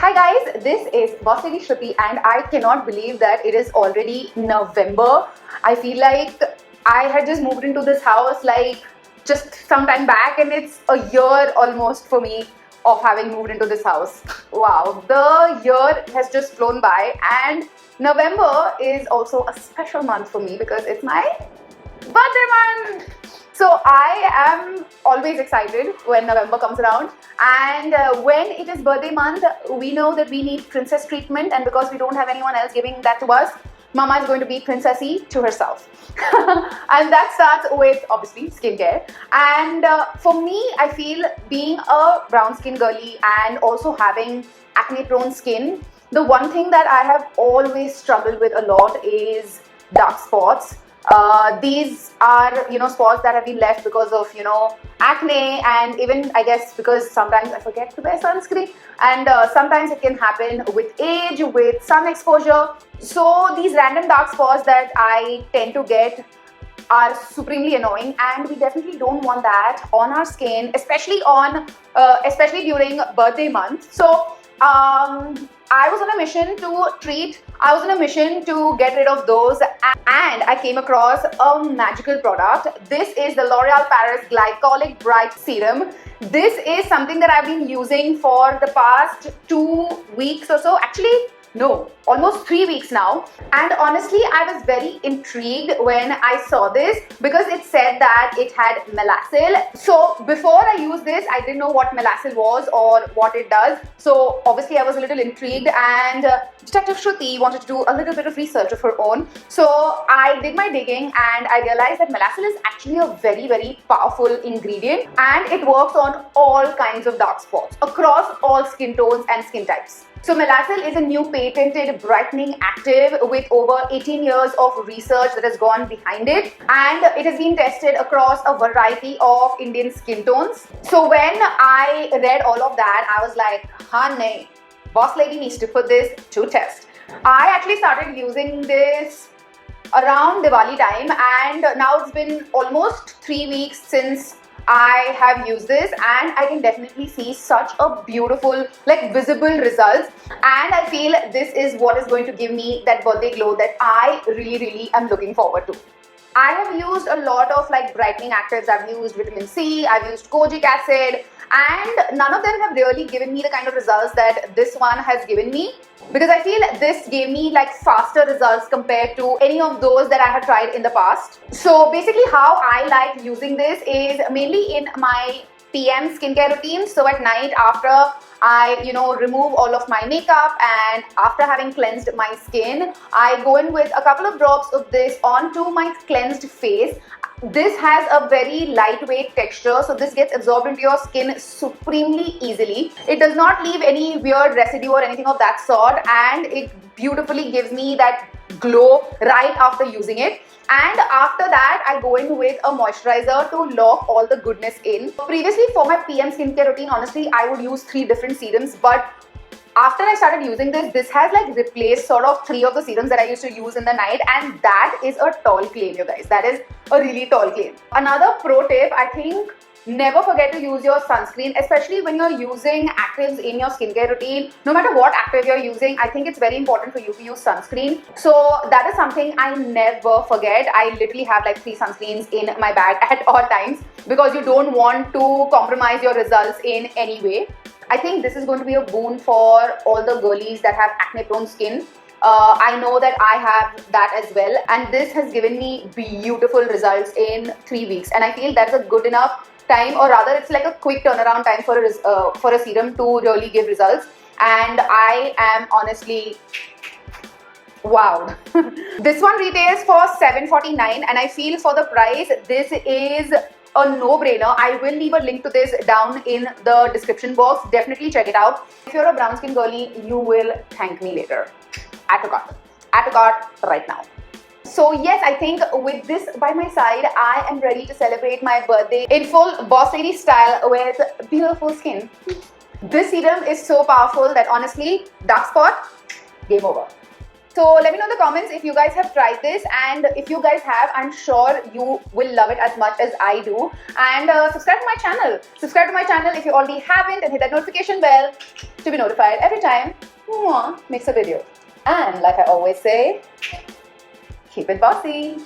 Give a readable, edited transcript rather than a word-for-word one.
Hi guys, this is Bossladyshruti and I cannot believe that it is already November. I feel like I had just moved into this house like just some time back and it's a year almost for me of having moved into this house. Wow, the year has just flown by and November is also a special month for me because it's my birthday month. So I am always excited when November comes around, and when it is birthday month, we know that we need princess treatment, and because we don't have anyone else giving that to us, Mama is going to be princessy to herself. And that starts with obviously skincare. And for me, I feel being a brown skin girly and also having acne prone skin, the one thing that I have always struggled with a lot is dark spots. These are, spots that have been left because of, acne, and even I guess because sometimes I forget to wear sunscreen, and sometimes it can happen with age, with sun exposure. So these random dark spots that I tend to get are supremely annoying, and we definitely don't want that on our skin, especially during birthday month. So I was on a mission to get rid of those, and I came across a magical product. This is the L'Oreal Paris Glycolic Bright Serum. This is something that I've been using for the past 2 weeks or so. Actually, no, almost 3 weeks now. And honestly, I was very intrigued when I saw this because it said that it had MELASYL. So before I used this, I didn't know what MELASYL was or what it does. So obviously I was a little intrigued, and Detective Shruti wanted to do a little bit of research of her own. So I did my digging and I realized that MELASYL is actually a very, very powerful ingredient, and it works on all kinds of dark spots across all skin tones and skin types. So MELASYL is a new patented brightening active with over 18 years of research that has gone behind it, and it has been tested across a variety of Indian skin tones. So when I read all of that, I was like, honey, Boss Lady needs to put this to test. I actually started using this around Diwali time, and now it's been almost 3 weeks since I have used this, and I can definitely see such a beautiful, visible results, and I feel this is what is going to give me that birthday glow that I really am looking forward to. I have used a lot of brightening actives. I've used vitamin C, I've used kojic acid, and none of them have really given me the kind of results that this one has given me, because I feel this gave me faster results compared to any of those that I have tried in the past. So basically how I like using this is mainly in my PM skincare routine. So at night after I remove all of my makeup and after having cleansed my skin, I go in with a couple of drops of this onto my cleansed face. This has a very lightweight texture, so this gets absorbed into your skin supremely easily. It does not leave any weird residue or anything of that sort, and it beautifully gives me that glow right after using it. And after that, I go in with a moisturizer to lock all the goodness in. Previously, for my PM skincare routine, honestly, I would use 3 different serums, but after I started using this, this has replaced sort of 3 of the serums that I used to use in the night, and that is a tall claim, you guys. That is a really tall claim. Another pro tip, I think, never forget to use your sunscreen, especially when you're using actives in your skincare routine. No matter what active you're using, I think it's very important for you to use sunscreen. So that is something I never forget. I literally have 3 sunscreens in my bag at all times because you don't want to compromise your results in any way. I think this is going to be a boon for all the girlies that have acne prone skin. I know that I have that as well, and this has given me beautiful results in 3 weeks, and I feel that's a good enough time, or rather it's like a quick turnaround time for a serum to really give results. And I am honestly wowed. This one retails for $7.49, and I feel for the price this is a no-brainer. I will leave a link to this down in the description box. Definitely check it out. If you're a brown skin girly, you will thank me later. Add to cart right now. So yes, I think with this by my side, I am ready to celebrate my birthday in full Boss Lady style with beautiful skin. This serum is so powerful that honestly, dark spot, game over. So let me know in the comments if you guys have tried this, and if you guys have, I'm sure you will love it as much as I do. And subscribe to my channel. Subscribe to my channel if you already haven't, and hit that notification bell to be notified every time makes a video. And like I always say, keep it bossy.